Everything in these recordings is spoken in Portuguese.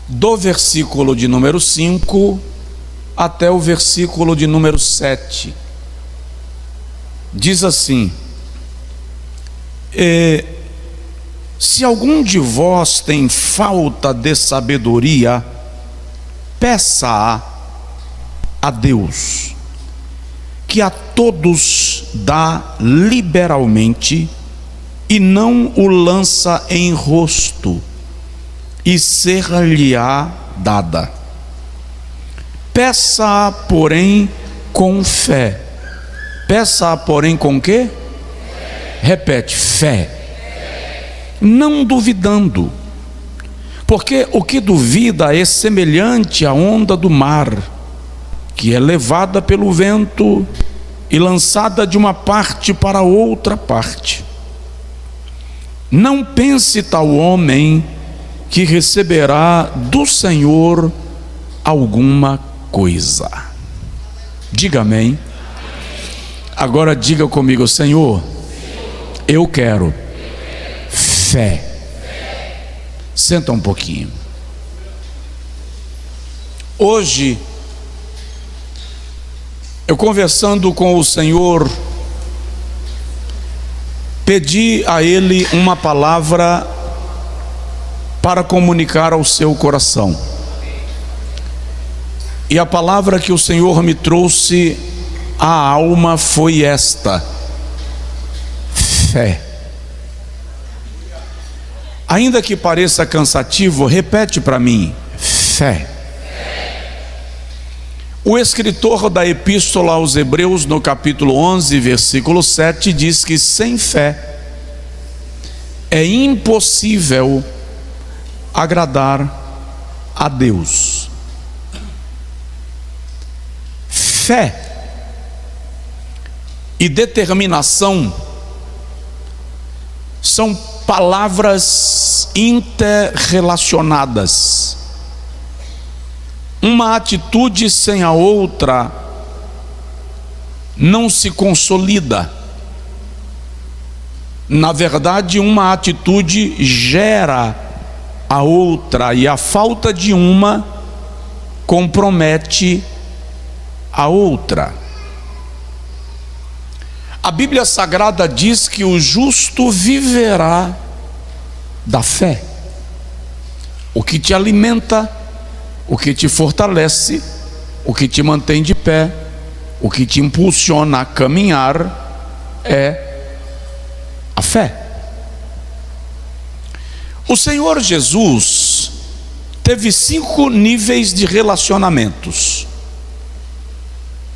do versículo de número 5 até o versículo de número 7. Diz assim: se algum de vós tem falta de sabedoria, peça a Deus, que a todos dá liberalmente e não o lança em rosto, e ser-lhe-á dada. Peça, porém, com fé. Peça, porém, com quê? Repete: fé. Não duvidando, porque o que duvida é semelhante à onda do mar, que é levada pelo vento e lançada de uma parte para outra parte. Não pense tal homem que receberá do Senhor alguma coisa. Diga amém. Agora diga comigo: Senhor, eu quero fé. Senta um pouquinho. Hoje, eu conversando com o Senhor, pedi a Ele uma palavra para comunicar ao seu coração. E a palavra que o Senhor me trouxe à alma foi esta: fé. Ainda que pareça cansativo, repete para mim: fé. O escritor da epístola aos Hebreus, no capítulo 11, versículo 7, diz que sem fé é impossível agradar a Deus. Fé e determinação são palavras interrelacionadas. Uma atitude sem a outra não se consolida. Na verdade, uma atitude gera a outra, e a falta de uma compromete a outra. A Bíblia Sagrada diz que o justo viverá da fé. O que te alimenta, o que te fortalece, o que te mantém de pé, o que te impulsiona a caminhar é a fé. O Senhor Jesus teve 5 níveis de relacionamentos.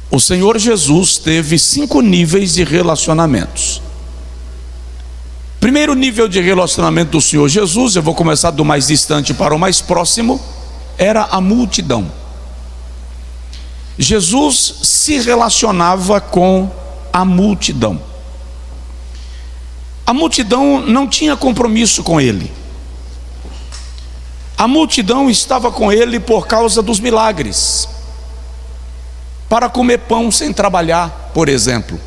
O Senhor Jesus teve 5 níveis de relacionamentos. Primeiro nível de relacionamento do Senhor Jesus, eu vou começar do mais distante para o mais próximo, era a multidão. Jesus se relacionava com a multidão. A multidão não tinha compromisso com ele. A multidão estava com ele por causa dos milagres. Para comer pão sem trabalhar, por exemplo.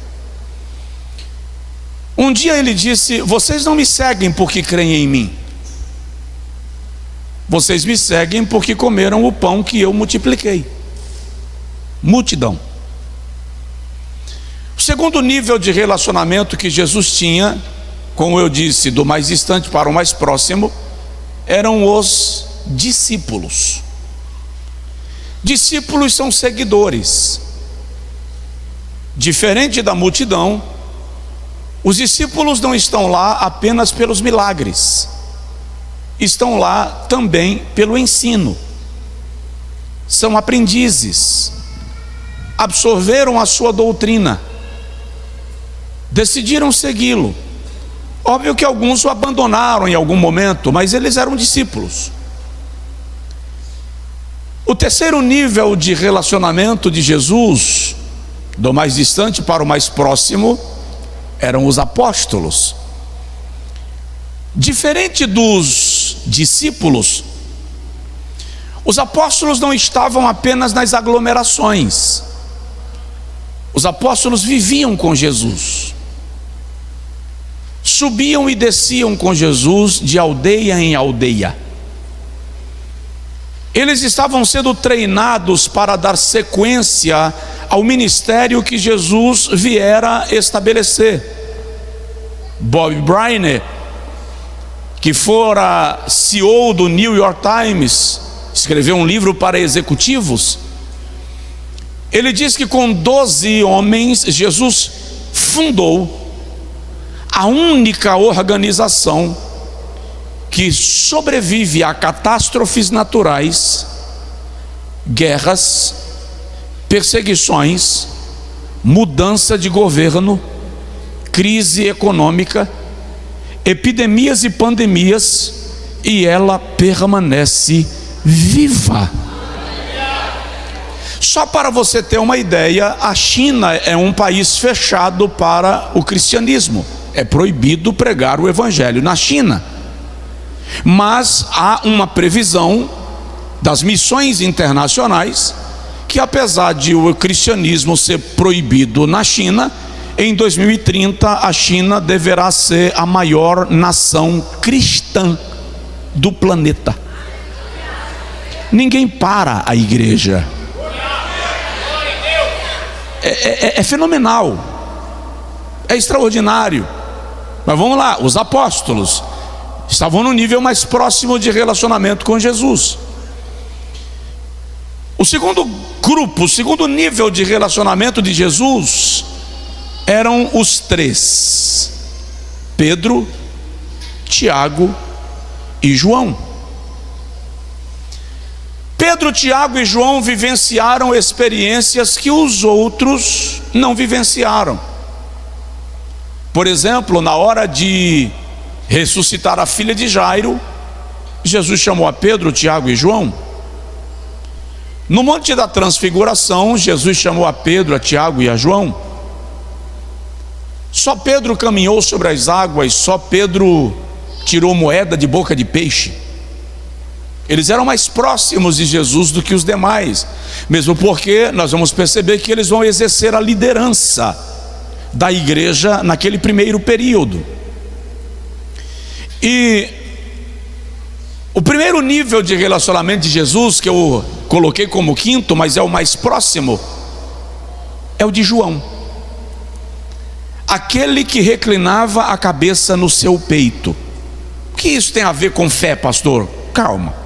Um dia ele disse: vocês não me seguem porque creem em mim. Vocês me seguem porque comeram o pão que eu multipliquei. Multidão. O segundo nível de relacionamento que Jesus tinha, como eu disse, do mais distante para o mais próximo, eram os discípulos. Discípulos são seguidores. Diferente da multidão, os discípulos não estão lá apenas pelos milagres, estão lá também pelo ensino. São aprendizes, absorveram a sua doutrina, decidiram segui-lo. Óbvio que alguns o abandonaram em algum momento, mas eles eram discípulos. O terceiro nível de relacionamento de Jesus, do mais distante para o mais próximo, eram os apóstolos. Diferente dos discípulos, os apóstolos não estavam apenas nas aglomerações. Os apóstolos viviam com Jesus, subiam e desciam com Jesus de aldeia em aldeia. Eles estavam sendo treinados para dar sequência ao ministério que Jesus viera estabelecer. Bob Briner, que fora CEO do New York Times, escreveu um livro para executivos. Ele diz que com 12 homens, Jesus fundou a única organização que sobrevive a catástrofes naturais, guerras, perseguições, mudança de governo, crise econômica, epidemias e pandemias, e ela permanece viva. Só para você ter uma ideia, a China é um país fechado para o cristianismo. É proibido pregar o evangelho na China. Mas há uma previsão das missões internacionais que, apesar de o cristianismo ser proibido na China, em 2030 a China deverá ser a maior nação cristã do planeta. Ninguém para a igreja. É fenomenal, é extraordinário. Mas vamos lá, os apóstolos estavam no nível mais próximo de relacionamento com Jesus. O segundo grupo, o segundo nível de relacionamento de Jesus eram os três: Pedro, Tiago e João. Pedro, Tiago e João vivenciaram experiências que os outros não vivenciaram. Por exemplo, na hora de ressuscitar a filha de Jairo, Jesus chamou a Pedro, Tiago e João. No Monte da Transfiguração, Jesus chamou a Pedro, a Tiago e a João. Só Pedro caminhou sobre as águas, só Pedro tirou moeda de boca de peixe. Eles eram mais próximos de Jesus do que os demais, mesmo porque nós vamos perceber que eles vão exercer a liderança da igreja naquele primeiro período. E o primeiro nível de relacionamento de Jesus, que eu coloquei como quinto, mas é o mais próximo, é o de João, aquele que reclinava a cabeça no seu peito. O que isso tem a ver com fé, pastor? Calma.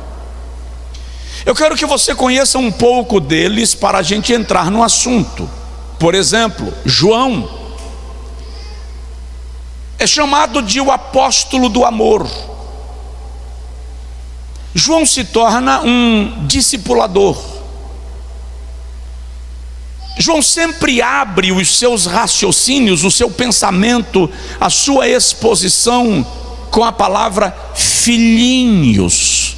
Eu quero que você conheça um pouco deles para a gente entrar no assunto. Por exemplo, João é chamado de o apóstolo do amor. João se torna um discipulador. João sempre abre os seus raciocínios, o seu pensamento, a sua exposição com a palavra filhinhos.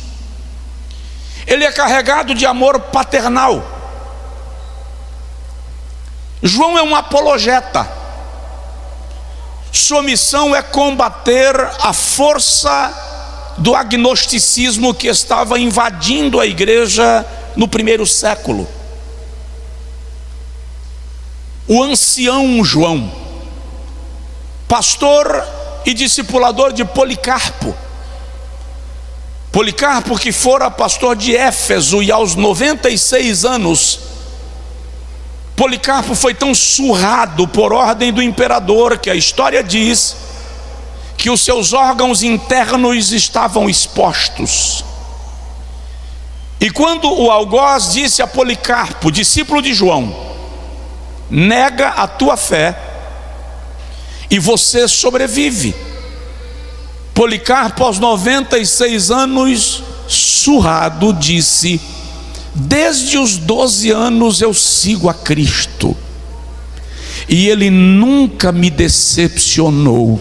Ele é carregado de amor paternal. João é um apologeta. Sua missão é combater a força do agnosticismo que estava invadindo a igreja no primeiro século. O ancião João, pastor e discipulador de Policarpo. Policarpo, que fora pastor de Éfeso, e aos 96 anos, Policarpo foi tão surrado por ordem do imperador que a história diz que os seus órgãos internos estavam expostos. E quando o algoz disse a Policarpo, discípulo de João: nega a tua fé e você sobrevive, Policarpo, aos 96 anos, surrado, disse: desde os 12 anos eu sigo a Cristo, e Ele nunca me decepcionou.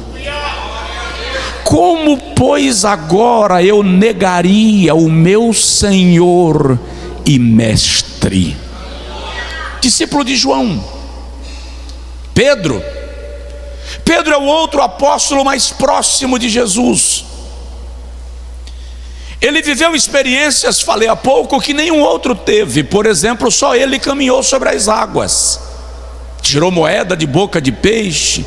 Como, pois, agora eu negaria o meu Senhor e Mestre? Discípulo de João. Pedro é o outro apóstolo mais próximo de Jesus. Ele viveu experiências, falei há pouco, que nenhum outro teve. Por exemplo, só ele caminhou sobre as águas, tirou moeda de boca de peixe.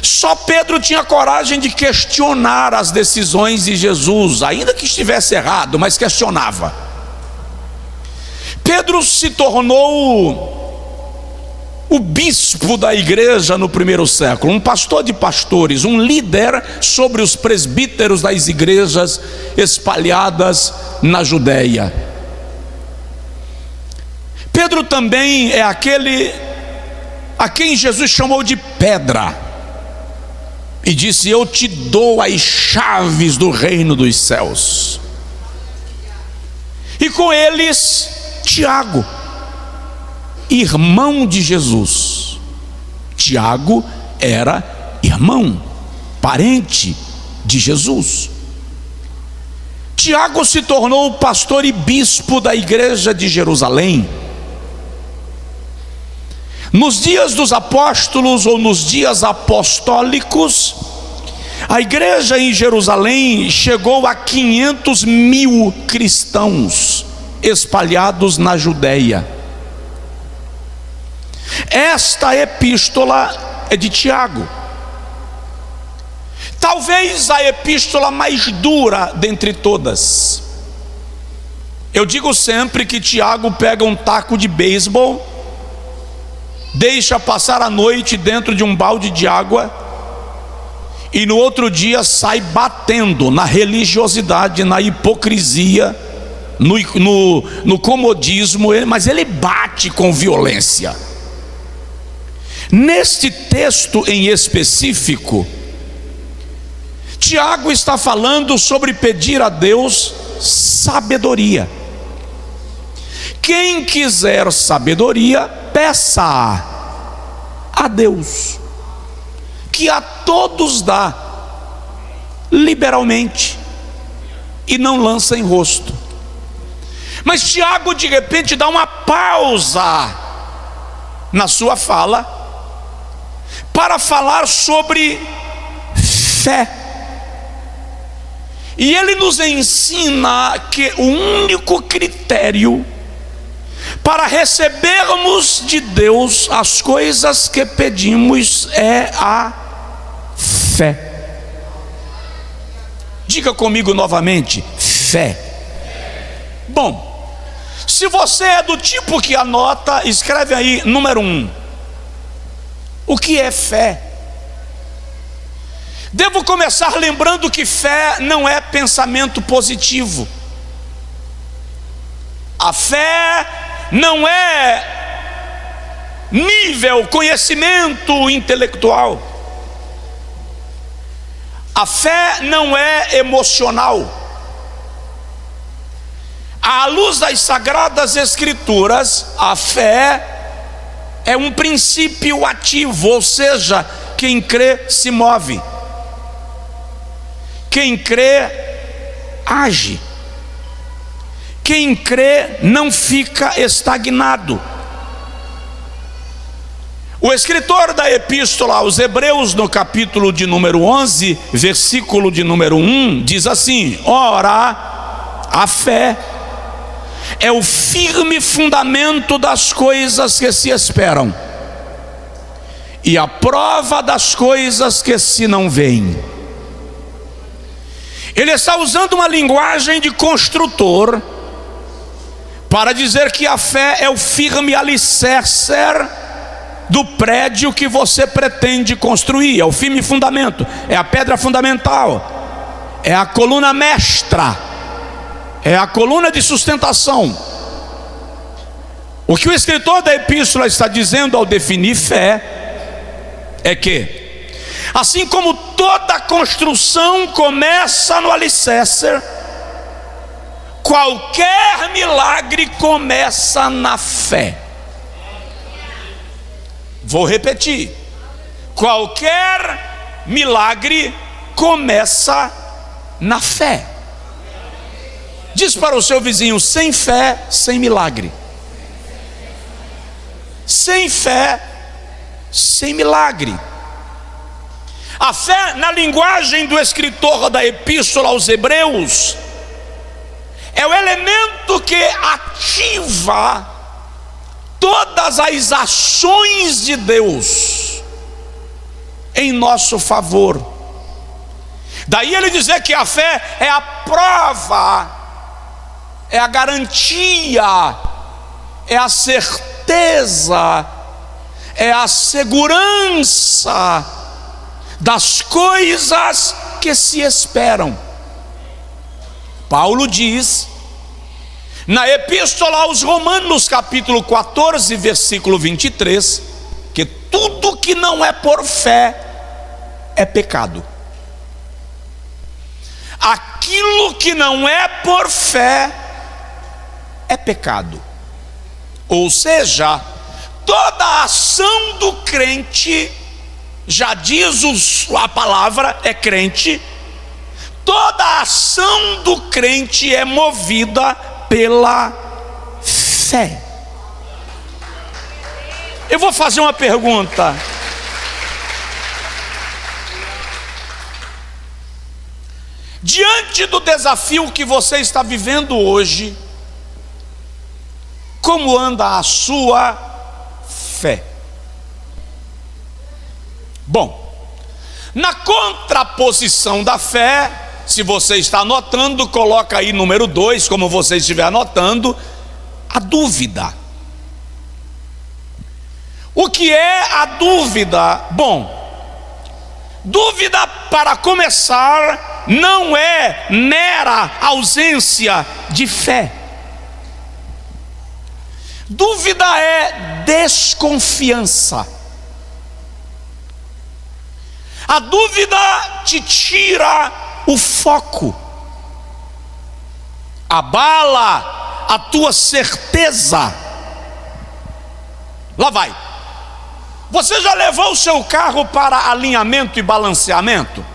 Só Pedro tinha coragem de questionar as decisões de Jesus, ainda que estivesse errado, mas questionava. Pedro se tornou o bispo da igreja no primeiro século, um pastor de pastores, um líder sobre os presbíteros das igrejas espalhadas na Judéia. Pedro também é aquele a quem Jesus chamou de pedra e disse: eu te dou as chaves do reino dos céus. E com eles Tiago, irmão de Jesus. Tiago era irmão, parente de Jesus. Tiago se tornou pastor e bispo da igreja de Jerusalém. Nos dias dos apóstolos ou nos dias apostólicos, a igreja em Jerusalém chegou a 500.000 cristãos espalhados na Judéia. Esta epístola é de Tiago, talvez a epístola mais dura dentre todas. Eu digo sempre que Tiago pega um taco de beisebol, deixa passar a noite dentro de um balde de água e no outro dia sai batendo na religiosidade, na hipocrisia, no comodismo, mas ele bate com violência. Neste texto em específico, Tiago está falando sobre pedir a Deus sabedoria. Quem quiser sabedoria, peça a Deus, que a todos dá liberalmente e não lança em rosto. Mas Tiago de repente dá uma pausa na sua fala para falar sobre fé. E ele nos ensina que o único critério para recebermos de Deus as coisas que pedimos é a fé. Diga comigo novamente: fé. Bom, se você é do tipo que anota, escreve aí número 1. O que é fé? Devo começar lembrando que fé não é pensamento positivo. A fé não é nível, conhecimento intelectual. A fé não é emocional. À luz das Sagradas Escrituras, a fé é um princípio ativo, ou seja, quem crê se move, quem crê age, quem crê não fica estagnado. O escritor da epístola aos Hebreus, no capítulo de número 11, versículo de número 1, diz assim: ora, a fé é o firme fundamento das coisas que se esperam e a prova das coisas que se não veem. Ele está usando uma linguagem de construtor para dizer que a fé é o firme alicerce do prédio que você pretende construir, é o firme fundamento, é a pedra fundamental, é a coluna mestra, é a coluna de sustentação. O que o escritor da epístola está dizendo ao definir fé é que, assim como toda construção começa no alicerce, qualquer milagre começa na fé. Vou repetir: qualquer milagre começa na fé. Diz para o seu vizinho: sem fé, sem milagre. Sem fé, sem milagre. A fé, na linguagem do escritor da epístola aos Hebreus, é o elemento que ativa todas as ações de Deus em nosso favor. Daí ele dizer que a fé é a prova, é a garantia é a certeza, é a segurança das coisas que se esperam. Paulo diz na Epístola aos Romanos, capítulo 14, versículo 23, que tudo que não é por fé é pecado. Aquilo que não é por fé é pecado. Ou seja, toda a ação do crente, já diz a palavra, é crente, toda a ação do crente é movida pela fé. Eu vou fazer uma pergunta. Diante do desafio que você está vivendo hoje, como anda a sua fé? Bom, na contraposição da fé, se você está anotando, coloca aí número 2, como você estiver anotando, a dúvida. O que é a dúvida? Bom, dúvida, para começar, não é mera ausência de fé. Dúvida é desconfiança. A dúvida te tira o foco, abala a tua certeza. Lá vai. Você já levou o seu carro para alinhamento e balanceamento?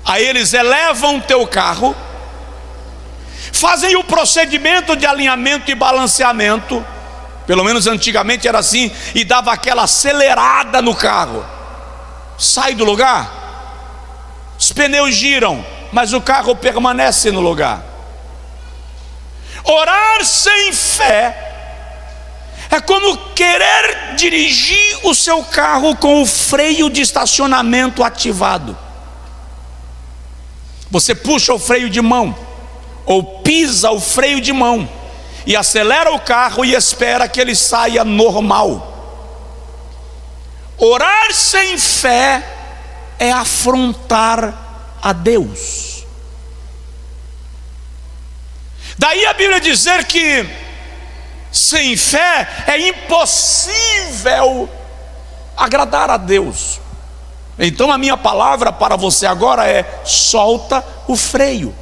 Aí eles elevam o teu carro, fazem o procedimento de alinhamento e balanceamento, pelo menos antigamente era assim, e dava aquela acelerada no carro. Sai do lugar, os pneus giram, mas o carro permanece no lugar. Orar sem fé é como querer dirigir o seu carro com o freio de estacionamento ativado. Você puxa o freio de mão, ou pisa o freio de mão, e acelera o carro e espera que ele saia normal. Orar sem fé é afrontar a Deus. Daí a Bíblia dizer que sem fé é impossível agradar a Deus. Então a minha palavra para você agora é: solta o freio.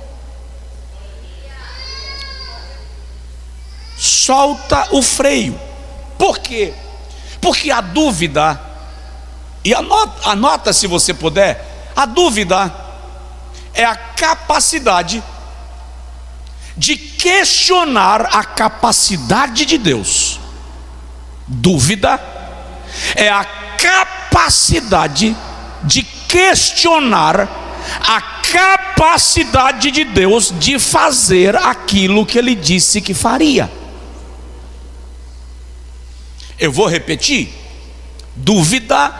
Solta o freio. Por quê? Porque a dúvida, e anota se você puder, a dúvida é a capacidade de questionar a capacidade de Deus. Dúvida é a capacidade de questionar a capacidade de Deus de fazer aquilo que Ele disse que faria. Eu vou repetir: dúvida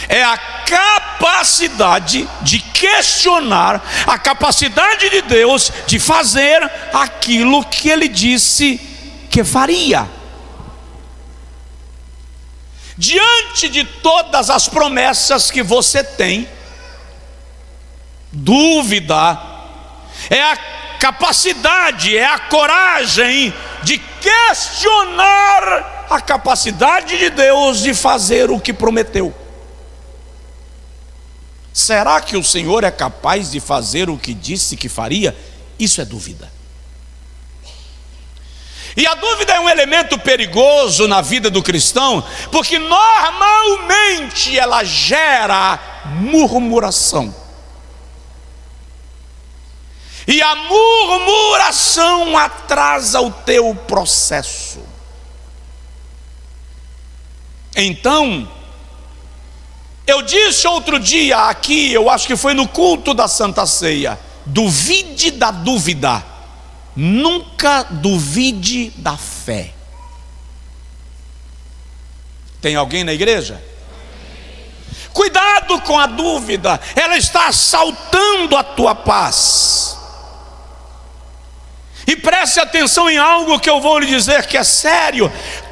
é a capacidade de questionar a capacidade de Deus de fazer aquilo que Ele disse que faria. Diante de todas as promessas que você tem, dúvida é a capacidade, é a coragem de questionar a capacidade de Deus de fazer o que prometeu. Será que o Senhor é capaz de fazer o que disse que faria? Isso é dúvida. E a dúvida é um elemento perigoso na vida do cristão, porque normalmente ela gera murmuração. E a murmuração atrasa o teu processo. Então, eu disse outro dia aqui, eu acho que foi no culto da Santa Ceia: duvide da dúvida, nunca duvide da fé. Tem alguém na igreja? Cuidado com a dúvida, ela está assaltando a tua paz. E preste atenção em algo que eu vou lhe dizer que é sério.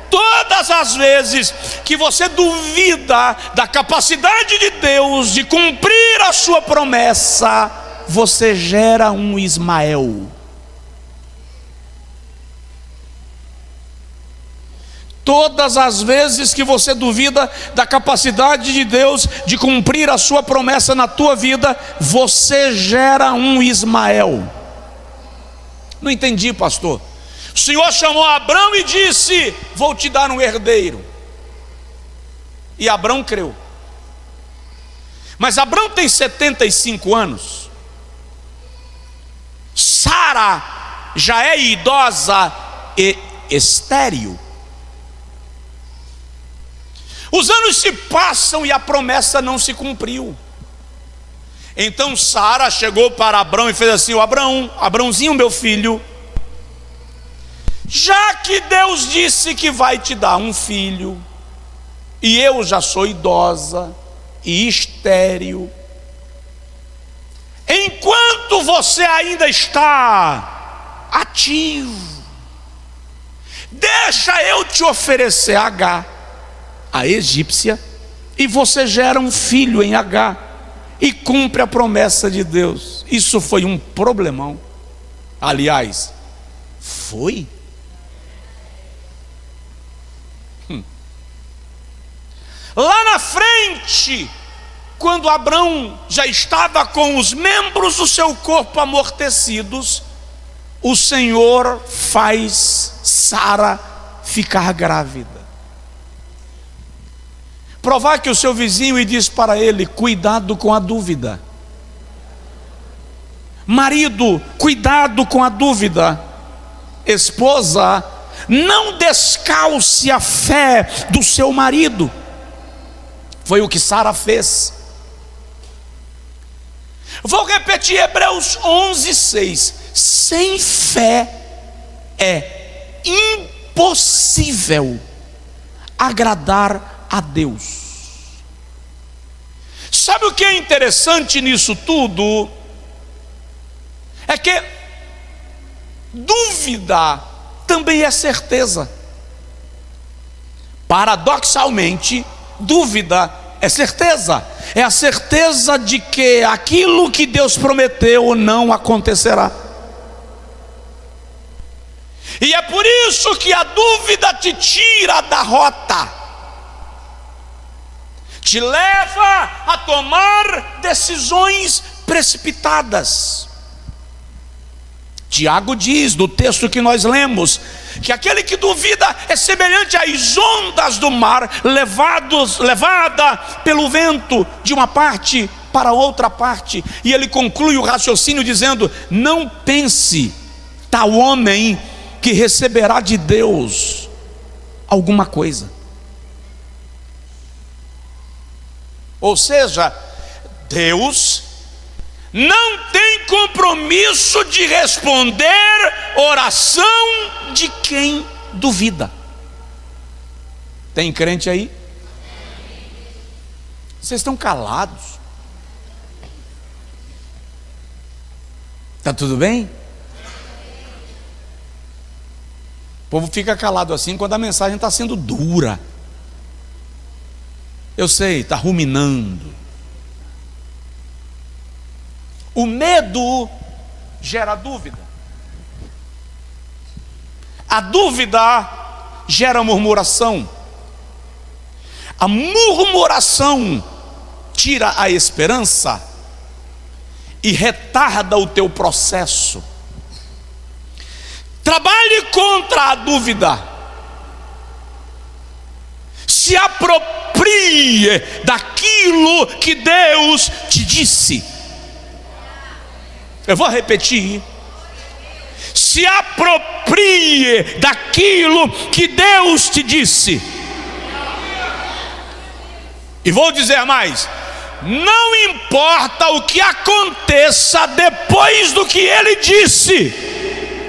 Todas as vezes que você duvida da capacidade de Deus de cumprir a sua promessa, você gera um Ismael. Todas as vezes que você duvida da capacidade de Deus de cumprir a sua promessa na tua vida, você gera um Ismael. Não entendi, pastor. O Senhor chamou Abrão e disse: vou te dar um herdeiro. E Abrão creu. Mas Abrão tem 75 anos. Sara já é idosa e estéril. Os anos se passam e a promessa não se cumpriu. Então Sara chegou para Abrão e fez assim: ó Abrãozinho, meu filho, já que Deus disse que vai te dar um filho, e eu já sou idosa e estéril, enquanto você ainda está ativo, deixa eu te oferecer Agar, a egípcia, e você gera um filho em Agar e cumpre a promessa de Deus. Isso foi um problemão. Aliás, foi. Lá na frente, quando Abrão já estava com os membros do seu corpo amortecidos, o Senhor faz Sara ficar grávida. Provoque o seu vizinho e diz para ele: cuidado com a dúvida. Marido, cuidado com a dúvida. Esposa, não descalce a fé do seu marido. Foi o que Sara fez. Vou repetir Hebreus 11:6. Sem fé é impossível agradar a Deus. Sabe o que é interessante nisso tudo? É que dúvida também é certeza. Paradoxalmente, dúvida é certeza. É a certeza de que aquilo que Deus prometeu não acontecerá. E é por isso que a dúvida te tira da rota, te leva a tomar decisões precipitadas. Tiago diz, no texto que nós lemos, que aquele que duvida é semelhante às ondas do mar, levada pelo vento de uma parte para outra parte. E ele conclui o raciocínio dizendo: não pense tal homem que receberá de Deus alguma coisa. Ou seja, Deus não tem compromisso de responder oração de quem duvida. Tem crente aí? Vocês estão calados? Está tudo bem? O povo fica calado assim quando a mensagem está sendo dura. Eu sei, está ruminando. O medo gera dúvida. A dúvida gera murmuração. A murmuração tira a esperança e retarda o teu processo. Trabalhe contra a dúvida. Se aproprie daquilo que Deus te disse. Eu vou repetir. Se aproprie daquilo que Deus te disse. E vou dizer mais: não importa o que aconteça depois do que Ele disse,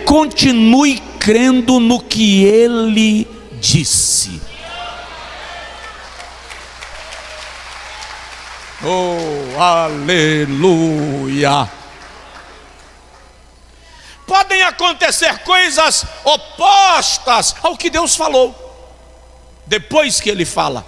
continue crendo no que Ele disse. Oh, aleluia! podem acontecer coisas opostas ao que Deus falou, depois que Ele fala.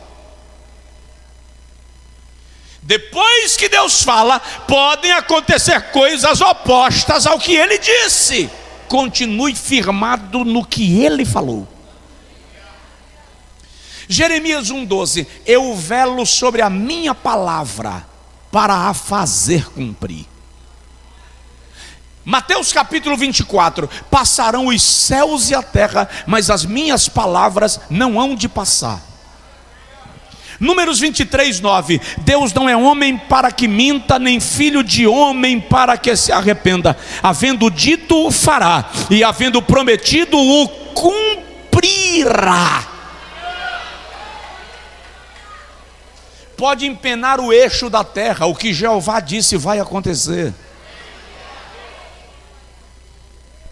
Depois que Deus fala, podem acontecer coisas opostas ao que Ele disse. Continue firmado no que Ele falou. Jeremias 1,12: eu velo sobre a minha palavra para a fazer cumprir. Mateus capítulo 24: passarão os céus e a terra, mas as minhas palavras não hão de passar. Números 23:9: Deus não é homem para que minta, nem filho de homem para que se arrependa. Havendo dito, o fará, e havendo prometido, o cumprirá. Pode empenar o eixo da terra, o que Jeová disse vai acontecer.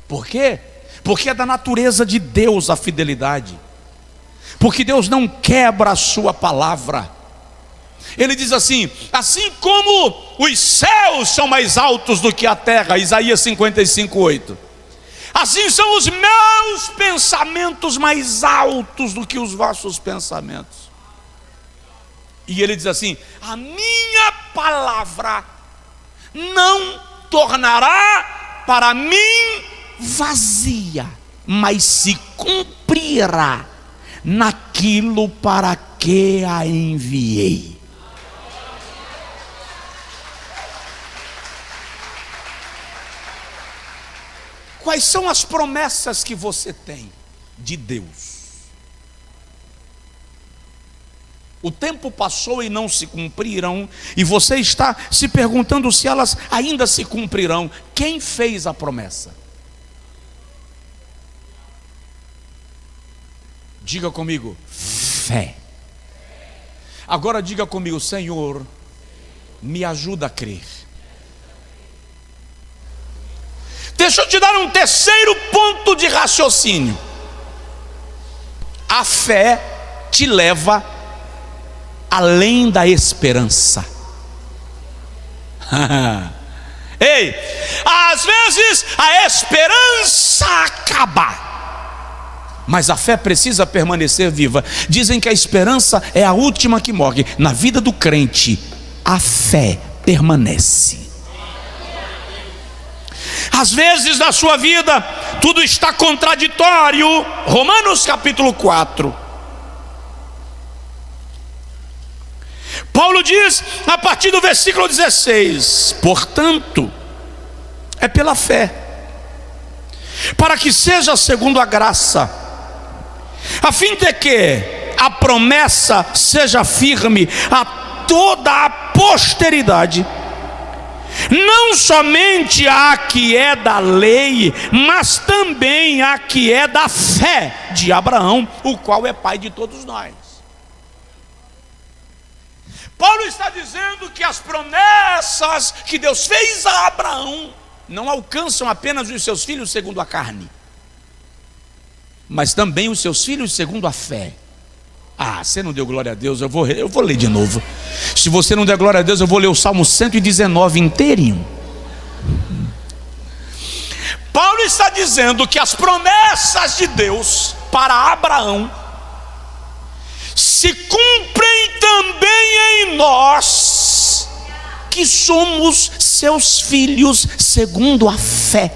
Por quê? Porque é da natureza de Deus a fidelidade. Porque Deus não quebra a sua palavra. Ele diz assim: assim como os céus são mais altos do que a terra, Isaías 55:8, assim são os meus pensamentos mais altos do que os vossos pensamentos. E ele diz assim: a minha palavra não tornará para mim vazia, mas se cumprirá naquilo para que a enviei. Quais são as promessas que você tem de Deus? O tempo passou e não se cumpriram, e você está se perguntando se elas ainda se cumprirão. Quem fez a promessa? Diga comigo: fé. Agora diga comigo: Senhor, me ajuda a crer. Deixa eu te dar um terceiro ponto de raciocínio. A fé te leva além da esperança. Ei, às vezes a esperança acaba, mas a fé precisa permanecer viva. Dizem que a esperança é a última que morre. Na vida do crente, a fé permanece. Às vezes na sua vida tudo está contraditório. Romanos capítulo 4. Paulo diz a partir do versículo 16: portanto, é pela fé, para que seja segundo a graça, a fim de que a promessa seja firme a toda a posteridade, não somente a que é da lei, mas também a que é da fé de Abraão, o qual é pai de todos nós. Paulo está dizendo que as promessas que Deus fez a Abraão não alcançam apenas os seus filhos segundo a carne, mas também os seus filhos segundo a fé. Ah, você não deu glória a Deus? Eu vou ler de novo. Se você não der glória a Deus, eu vou ler o Salmo 119 inteirinho. Paulo está dizendo que as promessas de Deus para Abraão se cumprem também em nós, que somos seus filhos segundo a fé.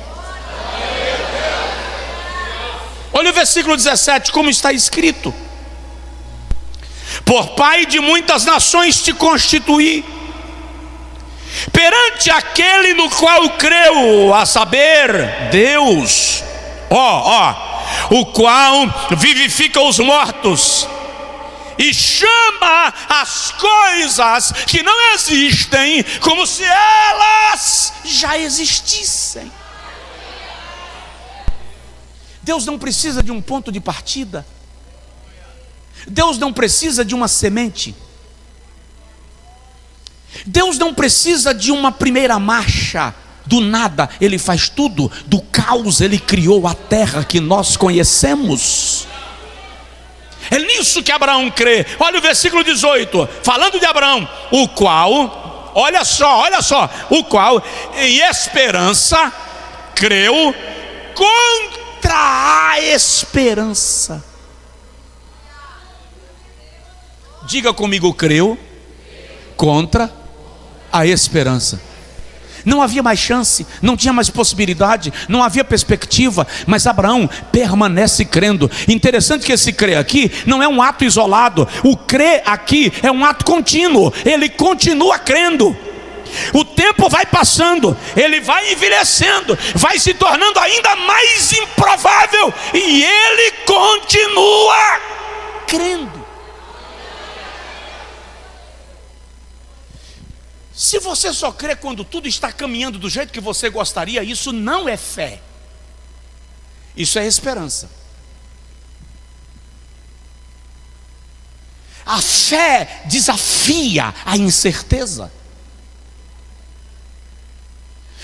Olha o versículo 17, como está escrito: por pai de muitas nações te constituí, perante aquele no qual creu, a saber, Deus, o qual vivifica os mortos e chama as coisas que não existem como se elas já existissem. Deus não precisa de um ponto de partida. Deus não precisa de uma semente. Deus não precisa de uma primeira marcha. Do nada Ele faz tudo. Do caos Ele criou a terra que nós conhecemos. É nisso que Abraão crê. Olha o versículo 18, falando de Abraão, o qual, olha só, o qual em esperança creu, contra a esperança. Diga comigo, creu contra a esperança. Não havia mais chance, não tinha mais possibilidade, não havia perspectiva, mas Abraão permanece crendo. Interessante que esse crer aqui não é um ato isolado. O crer aqui é um ato contínuo. Ele continua crendo. O tempo vai passando, ele vai envelhecendo, vai se tornando ainda mais improvável, e ele continua crendo. Se você só crê quando tudo está caminhando do jeito que você gostaria, isso não é fé. Isso é esperança. A fé desafia a incerteza.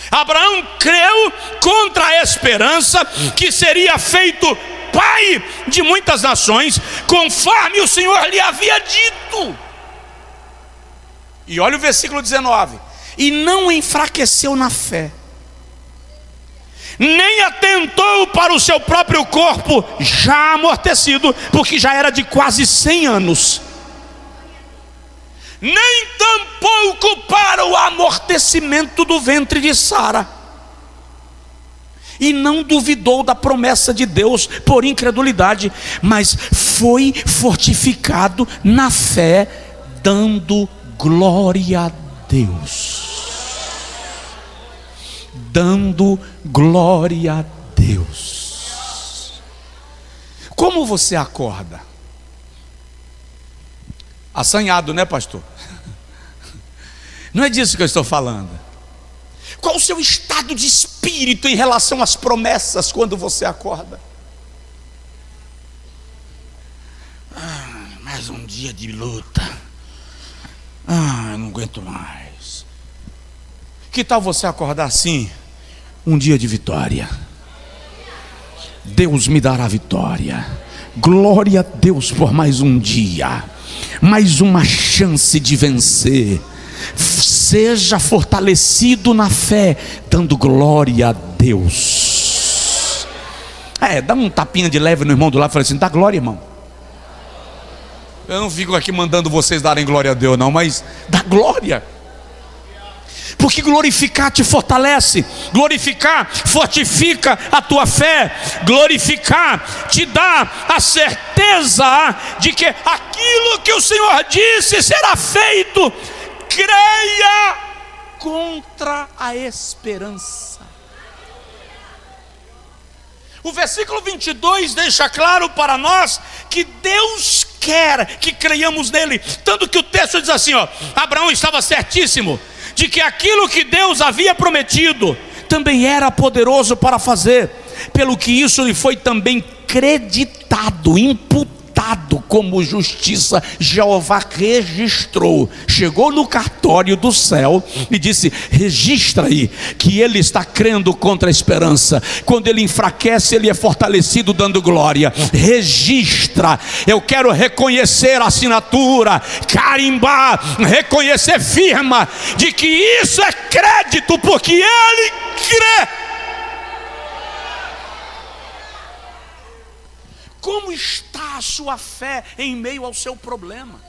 Abraão creu contra a esperança que seria feito pai de muitas nações, conforme o Senhor lhe havia dito. E olha o versículo 19: e não enfraqueceu na fé, nem atentou para o seu próprio corpo já amortecido, porque já era de quase 100 anos, nem tampouco para o amortecimento do ventre de Sara, e não duvidou da promessa de Deus por incredulidade, mas foi fortificado na fé, dando glória a Deus. Dando glória a Deus. Como você acorda? Assanhado, né, pastor? Não é disso que eu estou falando. Qual o seu estado de espírito em relação às promessas quando você acorda? Mais um dia de luta. Eu não aguento mais. Que tal você acordar assim? Um dia de vitória. Deus me dará vitória. Glória a Deus por mais um dia, mais uma chance de vencer. Seja fortalecido na fé, dando glória a Deus. Dá um tapinha de leve no irmão do lado e fala assim: dá glória, irmão. Eu não fico aqui mandando vocês darem glória a Deus não, mas dá glória. Porque glorificar te fortalece, glorificar fortifica a tua fé, glorificar te dá a certeza de que aquilo que o Senhor disse será feito. Creia contra a esperança. O versículo 22 deixa claro para nós que Deus quer que creiamos nele, tanto que o texto diz assim, Abraão estava certíssimo de que aquilo que Deus havia prometido também era poderoso para fazer, pelo que isso lhe foi também creditado, imputado como justiça. Jeová registrou, chegou no cartório do céu e disse: registra aí que ele está crendo contra a esperança. Quando ele enfraquece, ele é fortalecido dando glória. Registra. Eu quero reconhecer a assinatura, carimbar, reconhecer firma de que isso é crédito, porque ele crê. Como está a sua fé em meio ao seu problema?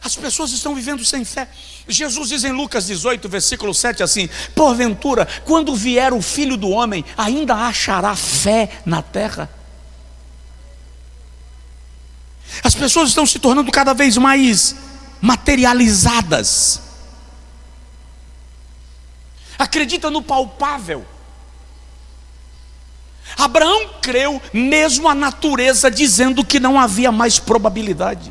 As pessoas estão vivendo sem fé. Jesus diz em Lucas 18, versículo 7 assim: porventura, quando vier o Filho do Homem, ainda achará fé na terra? As pessoas estão se tornando cada vez mais materializadas. Acredita no palpável. Abraão creu, mesmo a natureza dizendo que não havia mais probabilidade.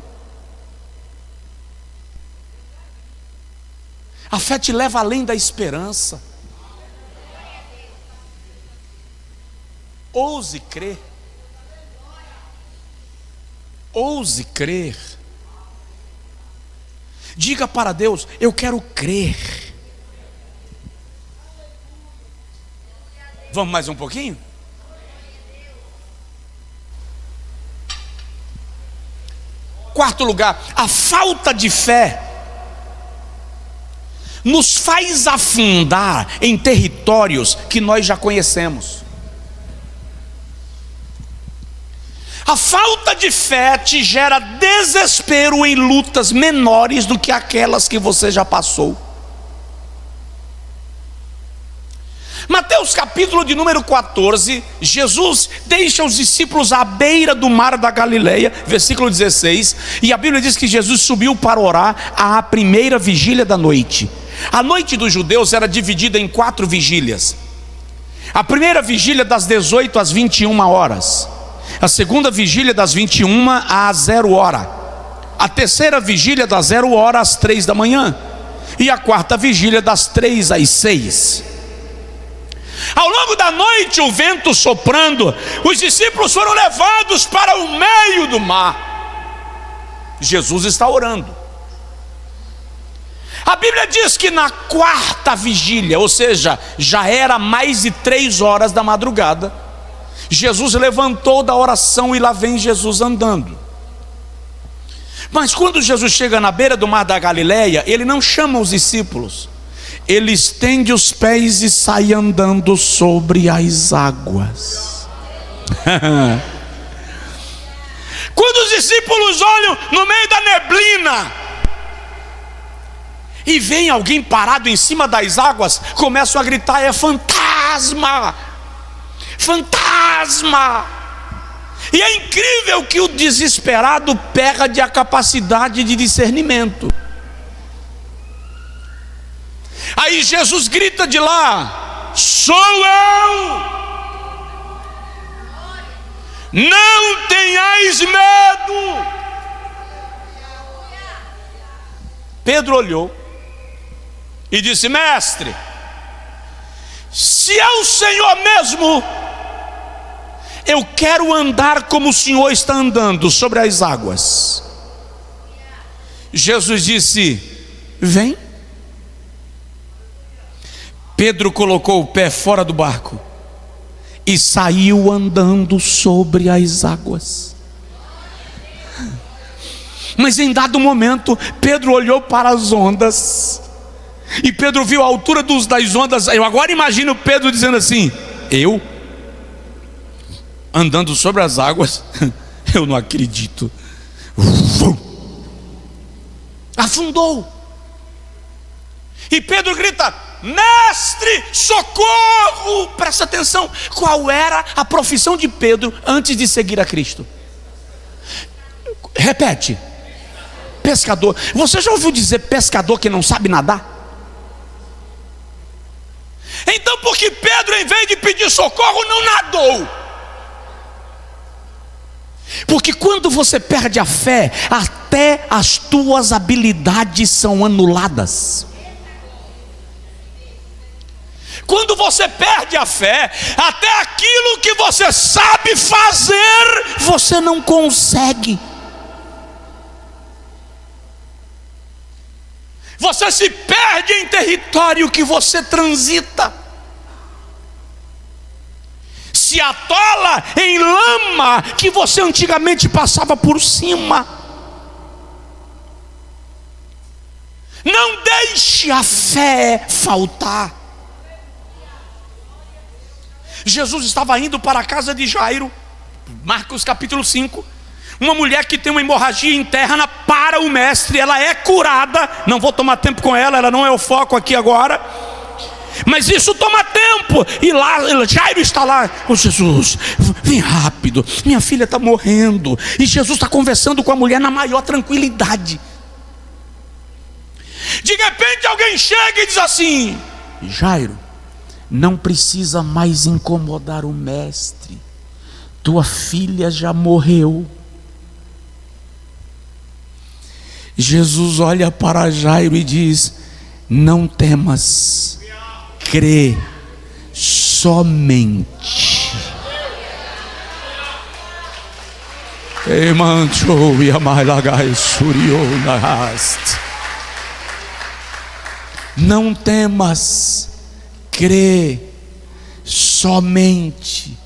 A fé te leva além da esperança. Ouse crer. Ouse crer. Diga para Deus: eu quero crer. Vamos mais um pouquinho? Quarto lugar, a falta de fé nos faz afundar em territórios que nós já conhecemos. A falta de fé te gera desespero em lutas menores do que aquelas que você já passou. Mateus capítulo de número 14, Jesus deixa os discípulos à beira do mar da Galileia, versículo 16, e a Bíblia diz que Jesus subiu para orar à primeira vigília da noite. A noite dos judeus era dividida em 4 vigílias. A primeira vigília das 18 às 21 horas. A segunda vigília das 21 às 0 hora. A terceira vigília das 0 hora às 3 da manhã. E a quarta vigília das 3 às 6. Ao longo da noite, o vento soprando, os discípulos foram levados para o meio do mar. Jesus está orando. A Bíblia diz que na quarta vigília, ou seja, já era mais de 3 horas da madrugada, Jesus levantou da oração e lá vem Jesus andando. Mas quando Jesus chega na beira do mar da Galileia, ele não chama os discípulos. Ele estende os pés e sai andando sobre as águas. Quando os discípulos olham no meio da neblina e vem alguém parado em cima das águas, começam a gritar: é fantasma! Fantasma! E é incrível que o desesperado perde a capacidade de discernimento. Aí Jesus grita de lá: sou eu! Não tenhais medo! Pedro olhou e disse: mestre, se é o Senhor mesmo, eu quero andar como o Senhor está andando sobre as águas. Jesus disse: vem. Pedro colocou o pé fora do barco e saiu andando sobre as águas. Mas em dado momento, Pedro olhou para as ondas, e Pedro viu a altura das ondas. Eu agora imagino Pedro dizendo assim: eu andando sobre as águas? Eu não acredito. Afundou. E Pedro grita: mestre, socorro! Presta atenção, qual era a profissão de Pedro antes de seguir a Cristo? Repete: pescador. Você já ouviu dizer pescador que não sabe nadar? Então por que Pedro, em vez de pedir socorro, não nadou? Porque quando você perde a fé, até as tuas habilidades são anuladas. Quando você perde a fé, até aquilo que você sabe fazer, você não consegue. Você se perde em território que você transita. Se atola em lama que você antigamente passava por cima. Não deixe a fé faltar. Jesus estava indo para a casa de Jairo, Marcos capítulo 5. Uma mulher que tem uma hemorragia interna para o mestre, ela é curada. Não vou tomar tempo com ela não é o foco aqui agora, mas isso toma tempo. E lá Jairo está lá: oh Jesus, vem rápido, minha filha está morrendo. E Jesus está conversando com a mulher na maior tranquilidade. De repente alguém chega e diz assim: Jairo, não precisa mais incomodar o mestre, tua filha já morreu. Jesus olha para Jairo e diz: não temas, crê somente. Não temas, crê somente.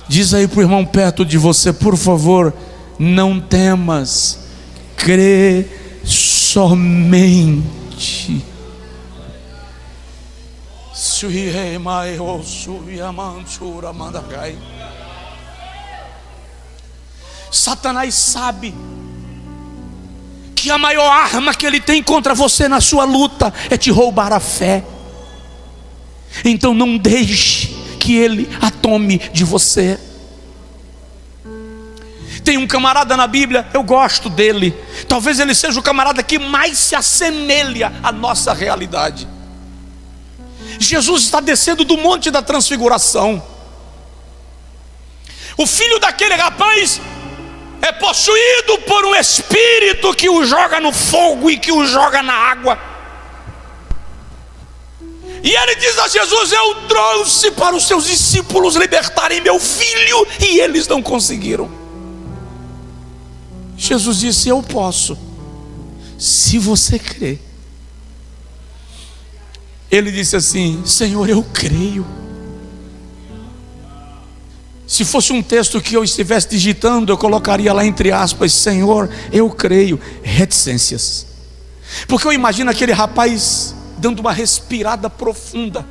Diz aí para o irmão perto de você, por favor: não temas, crê somente. Satanás sabe que a maior arma que ele tem contra você na sua luta é te roubar a fé. Então não deixe que ele a tome de você. Tem um camarada na Bíblia, eu gosto dele. Talvez ele seja o camarada que mais se assemelha à nossa realidade. Jesus está descendo do Monte da Transfiguração. O filho daquele rapaz é possuído por um espírito que o joga no fogo e que o joga na água. E ele diz a Jesus: eu trouxe para os seus discípulos libertarem meu filho, e eles não conseguiram. Jesus disse: eu posso, se você crer. Ele disse assim: Senhor, eu creio. Se fosse um texto que eu estivesse digitando, eu colocaria lá entre aspas: Senhor, eu creio. Reticências. Porque eu imagino aquele rapaz dando uma respirada profunda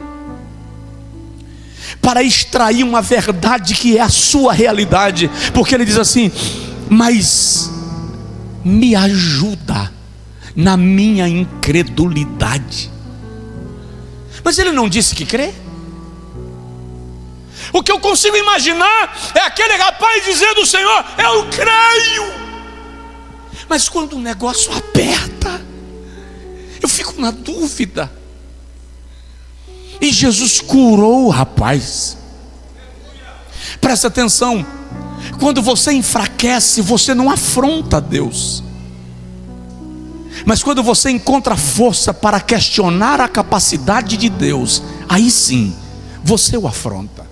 para extrair uma verdade que é a sua realidade. Porque ele diz assim: mas me ajuda na minha incredulidade. Mas ele não disse que crê? O que eu consigo imaginar é aquele rapaz dizendo: Senhor, eu creio. Mas quando o negócio aperta, eu fico na dúvida. E Jesus curou o rapaz. Presta atenção. Quando você enfraquece, você não afronta Deus. Mas quando você encontra força para questionar a capacidade de Deus, aí sim, você o afronta.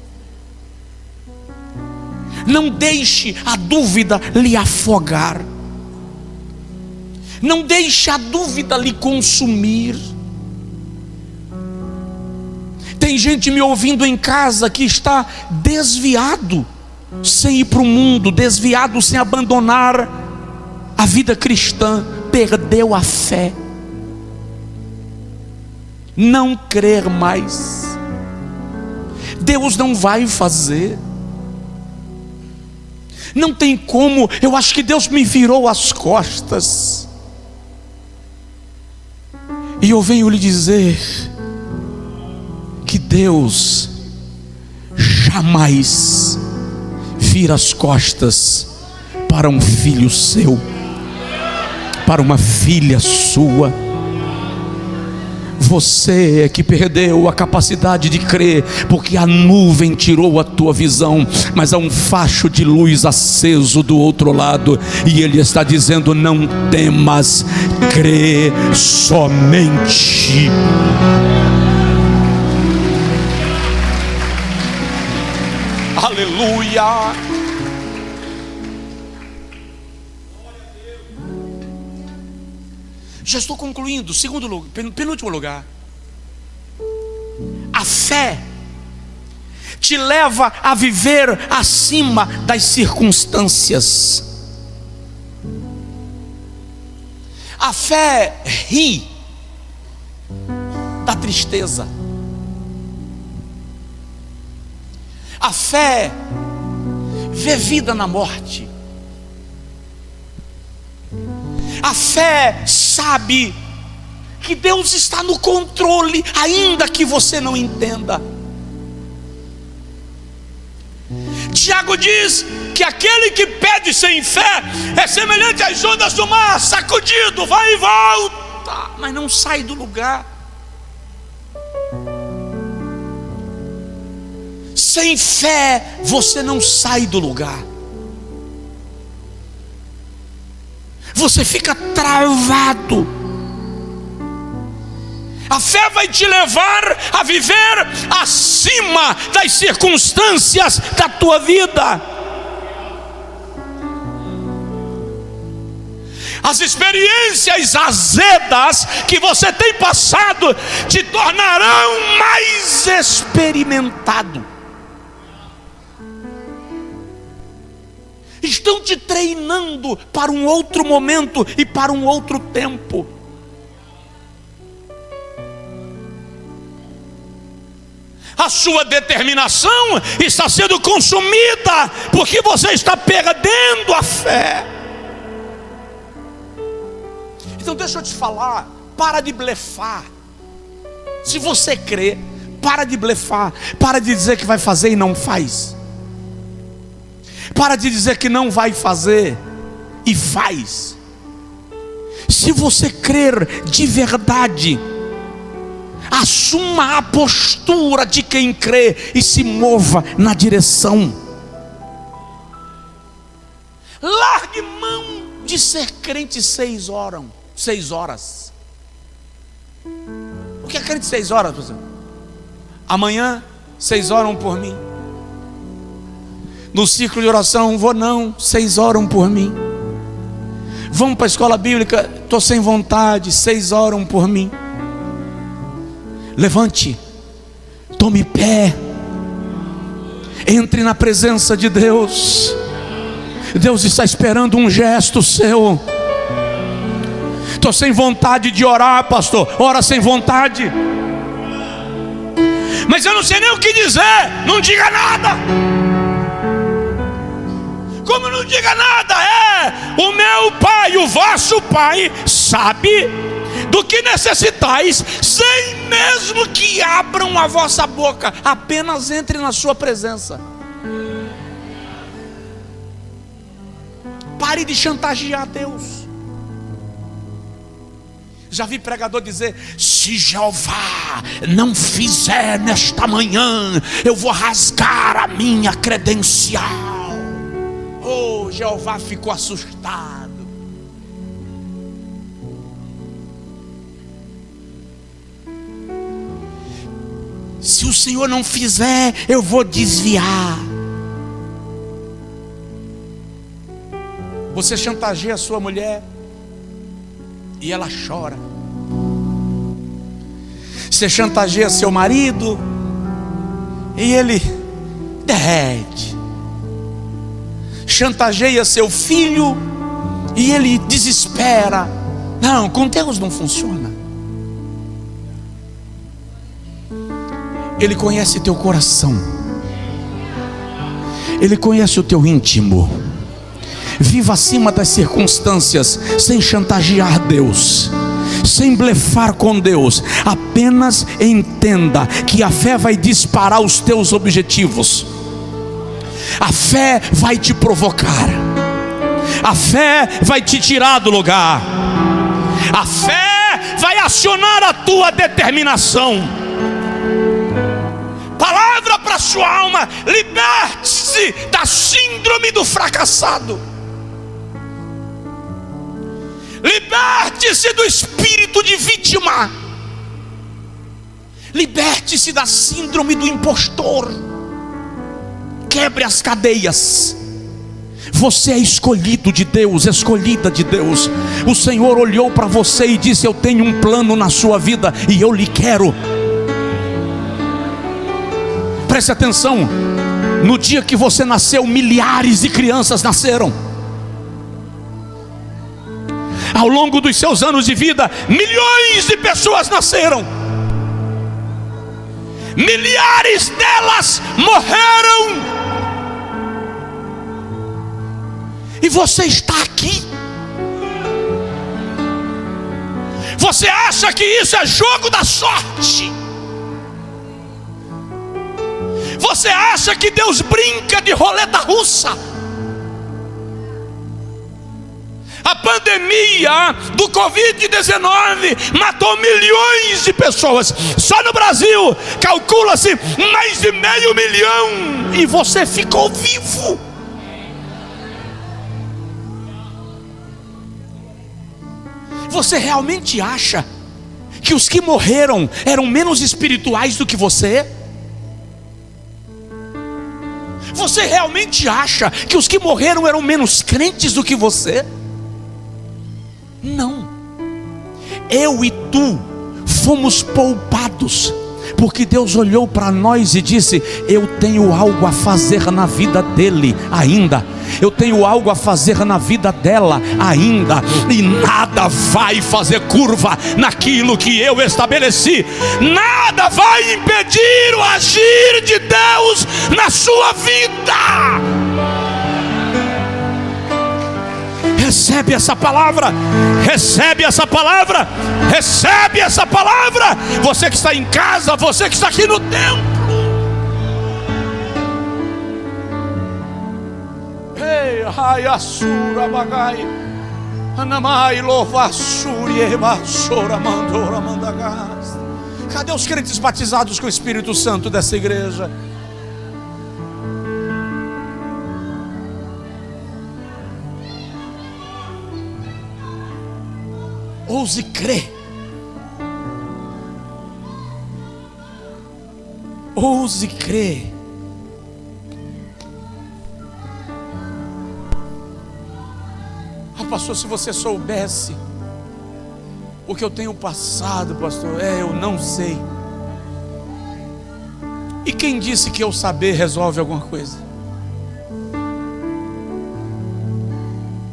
Não deixe a dúvida lhe afogar. Não deixe a dúvida lhe consumir. Tem gente me ouvindo em casa que está desviado, sem ir para o mundo, desviado, sem abandonar a vida cristã, perdeu a fé, não crer mais. Deus não vai fazer, não tem como. Eu acho que Deus me virou as costas. E eu venho lhe dizer que Deus jamais vira as costas para um filho seu, para uma filha sua. Você é que perdeu a capacidade de crer, porque a nuvem tirou a tua visão, mas há um facho de luz aceso do outro lado, e Ele está dizendo: não temas, crê somente. Aleluia. Já estou concluindo. Segundo lugar, penúltimo lugar, a fé te leva a viver acima das circunstâncias. A fé ri da tristeza. A fé vê vida na morte. A fé sabe que Deus está no controle, ainda que você não entenda. Tiago diz que aquele que pede sem fé é semelhante às ondas do mar, sacudido, vai e volta, mas não sai do lugar. Sem fé você não sai do lugar. Você fica travado. A fé vai te levar a viver acima das circunstâncias da tua vida. As experiências azedas que você tem passado te tornarão mais experimentado. Estão te treinando para um outro momento e para um outro tempo. A sua determinação está sendo consumida, porque você está perdendo a fé. Então deixa eu te falar, para de blefar. Se você crê, para de blefar. Para de dizer que vai fazer e não faz. Para de dizer que não vai fazer e faz. Se você crer de verdade, assuma a postura de quem crê e se mova na direção. Largue mão de ser crente 6 horas. O que é crente 6 horas, por exemplo? Amanhã 6 oram por mim. No ciclo de oração, vou não, 6 oram por mim. Vamos para a escola bíblica, estou sem vontade, 6 oram por mim. Levante, tome pé, entre na presença de Deus. Deus está esperando um gesto seu. Estou sem vontade de orar, pastor. Ora sem vontade. Mas eu não sei nem o que dizer. Não diga nada. Como não diga nada? O meu Pai, o vosso Pai, sabe do que necessitais, sem mesmo que abram a vossa boca. Apenas entre na sua presença. Pare de chantagear Deus. Já vi pregador dizer: se Jeová não fizer nesta manhã, eu vou rasgar a minha credencial. Oh, Jeová ficou assustado. Se o Senhor não fizer, eu vou desviar. Você chantageia a sua mulher e ela chora. Você chantageia seu marido e ele derrete. Chantageia seu filho e ele desespera. Não, com Deus não funciona. Ele conhece teu coração. Ele conhece o teu íntimo. Viva acima das circunstâncias, sem chantagear Deus, sem blefar com Deus. Apenas entenda que a fé vai disparar os teus objetivos. A fé vai te provocar. A fé vai te tirar do lugar. A fé vai acionar a tua determinação. Palavra para sua alma: liberte-se da síndrome do fracassado. Liberte-se do espírito de vítima. Liberte-se da síndrome do impostor. Quebre as cadeias. Você é escolhido de Deus, escolhida de Deus. O Senhor olhou para você e disse: eu tenho um plano na sua vida e eu lhe quero. Preste atenção. No dia que você nasceu, milhares de crianças nasceram. Ao longo dos seus anos de vida, milhões de pessoas nasceram. Milhares delas morreram. E você está aqui. Você acha que isso é jogo da sorte? Você acha que Deus brinca de roleta russa? A pandemia do Covid-19 matou milhões de pessoas. Só no Brasil calcula-se mais de 500 mil. E você ficou vivo. Você realmente acha que os que morreram eram menos espirituais do que você? Você realmente acha que os que morreram eram menos crentes do que você? Não. Eu e tu fomos poupados porque Deus olhou para nós e disse: eu tenho algo a fazer na vida dele ainda, eu tenho algo a fazer na vida dela ainda, e nada vai fazer curva naquilo que eu estabeleci, nada vai impedir o agir de Deus na sua vida. Recebe essa palavra, recebe essa palavra, recebe essa palavra. Você que está em casa, você que está aqui no templo. Ei, Raiassura Bagai, Anamai Lovassuri Ebassora Mandora Mandagas. Cadê os crentes batizados com o Espírito Santo dessa igreja? Ouse crer. Ouse crer. Ah, pastor, se você soubesse o que eu tenho passado, pastor, eu não sei. E quem disse que eu saber resolve alguma coisa?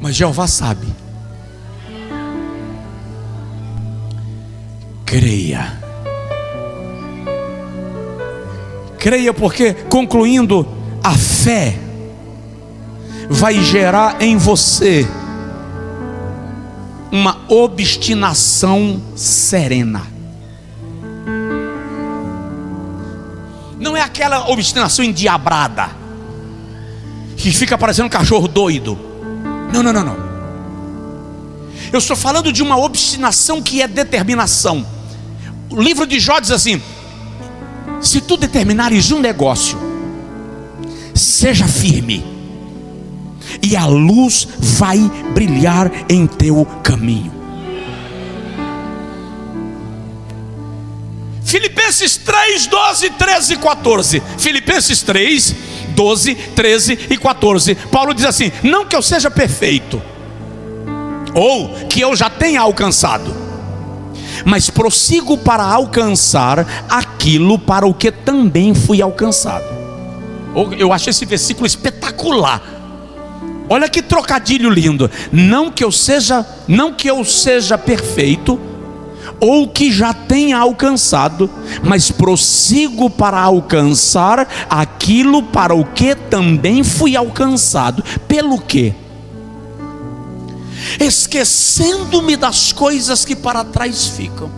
Mas Jeová sabe. Creia. Creia, porque, concluindo, a fé vai gerar em você uma obstinação serena. Não é aquela obstinação endiabrada que fica parecendo um cachorro doido. Não. Eu estou falando de uma obstinação que é determinação. O livro de Jó diz assim: se tu determinares um negócio, seja firme, e a luz vai brilhar em teu caminho. Filipenses 3, 12, 13 e 14. Filipenses 3, 12, 13 e 14. Paulo diz assim: não que eu seja perfeito, ou que eu já tenha alcançado, mas prossigo para alcançar aquilo para o que também fui alcançado. Eu acho esse versículo espetacular. Olha que trocadilho lindo. Não que eu seja perfeito, ou que já tenha alcançado, mas prossigo para alcançar aquilo para o que também fui alcançado. Pelo quê? Esquecendo-me das coisas que para trás ficam,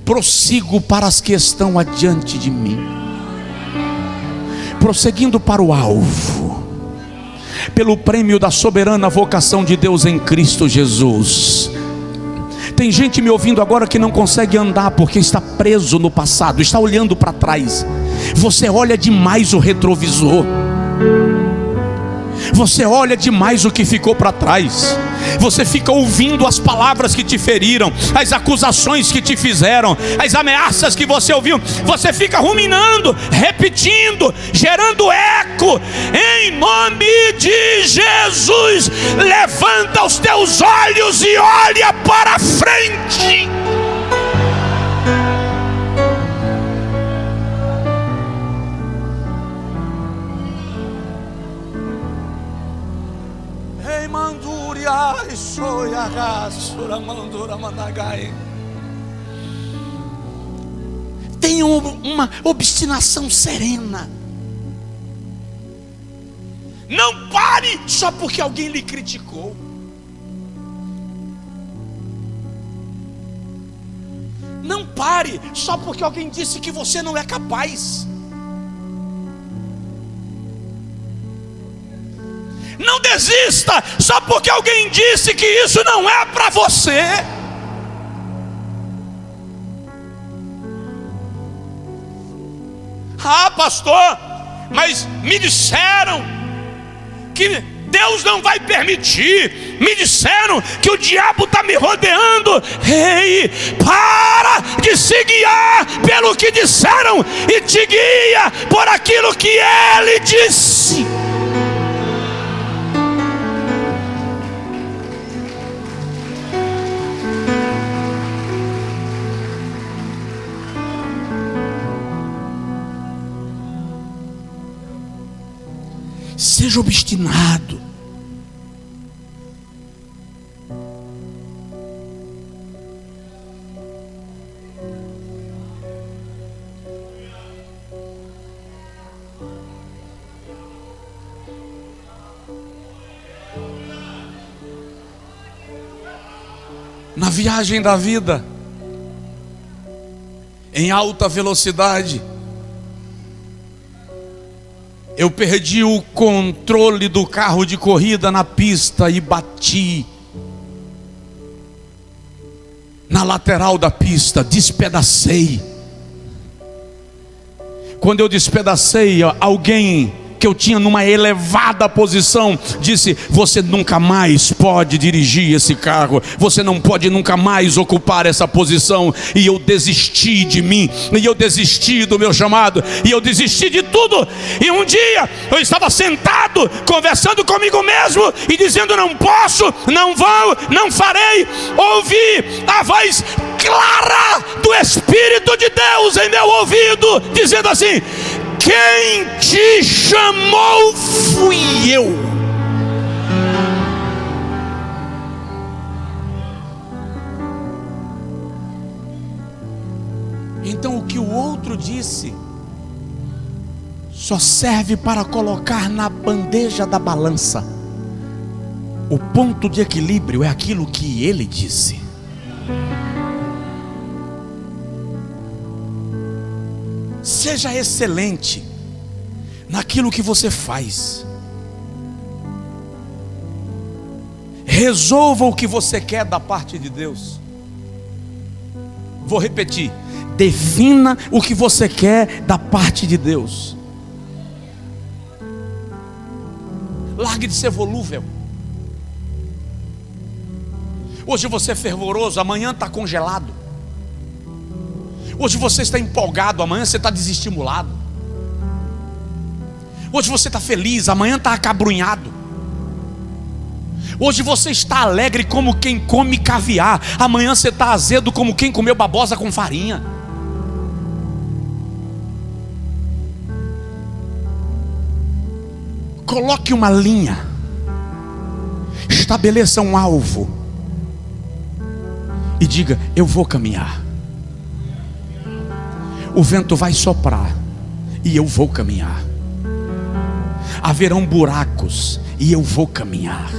prossigo para as que estão adiante de mim, prosseguindo para o alvo, pelo prêmio da soberana vocação de Deus em Cristo Jesus. Tem gente me ouvindo agora que não consegue andar porque está preso no passado, está olhando para trás. Você olha demais o retrovisor, você olha demais o que ficou para trás. Você fica ouvindo as palavras que te feriram, as acusações que te fizeram, as ameaças que você ouviu. Você fica ruminando, repetindo, gerando eco. Em nome de Jesus, levanta os teus olhos e olha para frente. Tenha uma obstinação serena. Não pare só porque alguém lhe criticou. Não pare só porque alguém disse que você não é capaz. Não desista só porque alguém disse que isso não é para você. Ah, pastor, mas me disseram que Deus não vai permitir. Me disseram que o diabo está me rodeando. Ei, para de se guiar pelo que disseram e te guia por aquilo que Ele disse. Seja obstinado. Na viagem da vida, em alta velocidade, eu perdi o controle do carro de corrida na pista e bati na lateral da pista, despedacei. Quando eu despedacei, alguém que eu tinha numa elevada posição disse: você nunca mais pode dirigir esse carro, você não pode nunca mais ocupar essa posição. E eu desisti de mim, e eu desisti do meu chamado, e eu desisti de tudo. E um dia eu estava sentado conversando comigo mesmo e dizendo: não posso, não vou, não farei. Ouvi a voz clara do Espírito de Deus em meu ouvido dizendo assim: quem te chamou fui eu. Então o que o outro disse só serve para colocar na bandeja da balança. O ponto de equilíbrio é aquilo que ele disse. Seja excelente naquilo que você faz. Resolva o que você quer da parte de Deus. Vou repetir: defina o que você quer da parte de Deus. Largue de ser volúvel. Hoje você é fervoroso, amanhã está congelado. Hoje você está empolgado, amanhã você está desestimulado. Hoje você está feliz, amanhã está acabrunhado. Hoje você está alegre como quem come caviar, amanhã você está azedo como quem comeu babosa com farinha. Coloque uma linha, estabeleça um alvo e diga: eu vou caminhar. O vento vai soprar e eu vou caminhar. Haverão buracos e eu vou caminhar.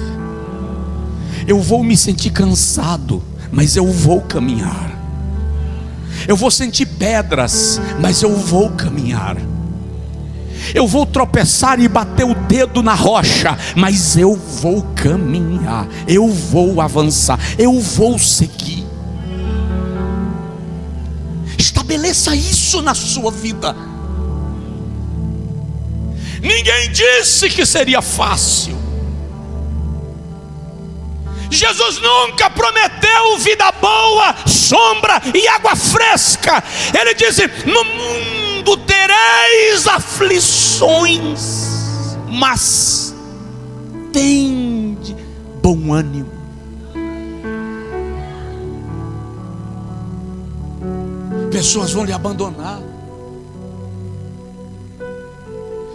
Eu vou me sentir cansado, mas eu vou caminhar. Eu vou sentir pedras, mas eu vou caminhar. Eu vou tropeçar e bater o dedo na rocha, mas eu vou caminhar. Eu vou avançar, eu vou seguir. Estabeleça isso na sua vida. Ninguém disse que seria fácil. Jesus nunca prometeu vida boa, sombra e água fresca. Ele disse: no mundo tereis aflições, mas tende bom ânimo. Pessoas vão lhe abandonar,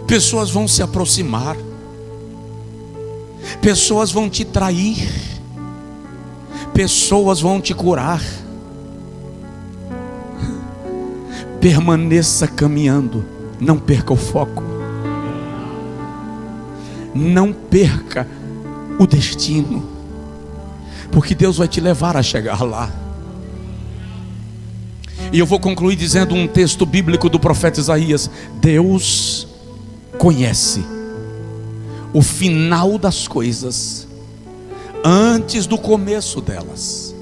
pessoas vão se aproximar, pessoas vão te trair, pessoas vão te curar. Permaneça caminhando, não perca o foco, não perca o destino, porque Deus vai te levar a chegar lá. E eu vou concluir dizendo um texto bíblico do profeta Isaías: Deus conhece o final das coisas antes do começo delas.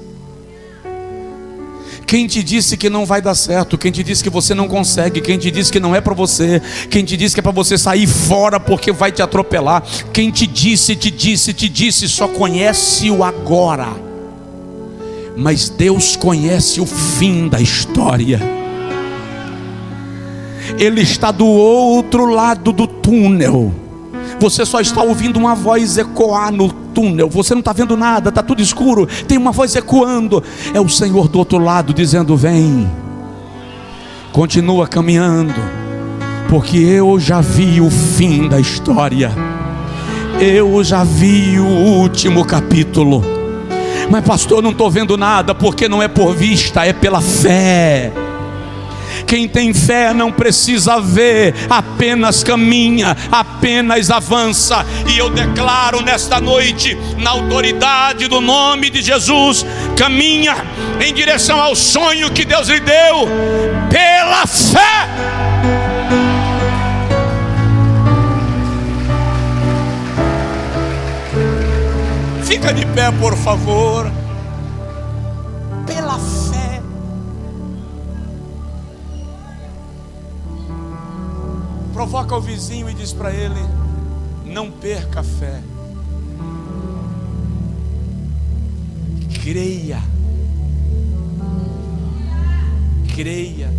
Quem te disse que não vai dar certo? Quem te disse que você não consegue? Quem te disse que não é para você? Quem te disse que é para você sair fora porque vai te atropelar? Quem te disse, só conhece o agora. Mas Deus conhece o fim da história. Ele está do outro lado do túnel. Você só está ouvindo uma voz ecoar no túnel. Você não está vendo nada, está tudo escuro. Tem uma voz ecoando. É o Senhor do outro lado dizendo: vem, continua caminhando, porque eu já vi o fim da história. Eu já vi o último capítulo. Mas pastor, não estou vendo nada, porque não é por vista, é pela fé. Quem tem fé não precisa ver, apenas caminha, apenas avança. E eu declaro nesta noite, na autoridade do nome de Jesus, caminha em direção ao sonho que Deus lhe deu, pela fé. Fica de pé, por favor. Pela fé. Provoca o vizinho e diz para ele: não perca a fé. Creia. Creia.